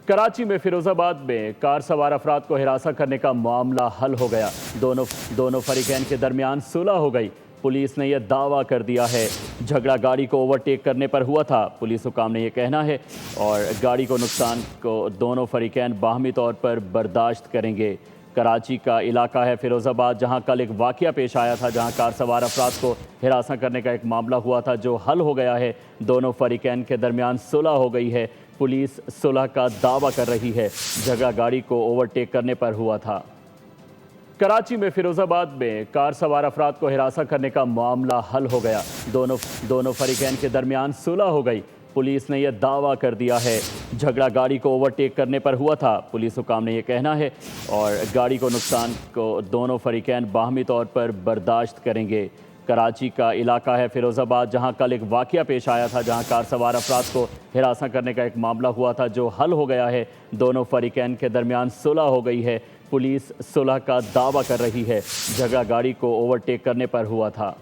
कराची में फिरोजाबाद में कार सवार अफराद को हिरासत करने का मामला हल हो गया। दोनों फरीकैन के दरमियान सुलह हो गई। पुलिस ने यह दावा कर दिया है झगड़ा गाड़ी को ओवरटेक करने पर हुआ था। पुलिस हुकाम ने यह कहना है और गाड़ी को नुकसान को दोनों फरीकैन बाहमी तौर पर बर्दाश्त करेंगे। कराची का इलाका है फिरोजाबाद, जहां कल एक वाकया पेश आया था, जहां कार सवार अफराद को हिरासत करने का एक मामला हुआ था जो हल हो गया है। दोनों फरीकैन के दरमियान सुलह हो गई है। पुलिस सुलह का दावा कर रही है। झगड़ा गाड़ी को ओवरटेक करने पर हुआ था। कराची में फिरोजाबाद में कार सवार अफराद को हिरासत करने का मामला हल हो गया। दोनों फरीकैन के दरमियान सुलह हो गई। पुलिस ने यह दावा कर दिया है झगड़ा गाड़ी को ओवरटेक करने पर हुआ था। पुलिस हुकाम ने यह कहना है और गाड़ी को नुकसान को दोनों फरीकैन बाहमी तौर पर बर्दाश्त करेंगे। कराची का इलाका है फिरोजाबाद, जहां कल एक वाकया पेश आया था, जहां कार सवार अफराद को हिरासत करने का एक मामला हुआ था जो हल हो गया है। दोनों फरीकैन के दरमियान सुलह हो गई है। पुलिस सुलह का दावा कर रही है। झगड़ा गाड़ी को ओवरटेक करने पर हुआ था।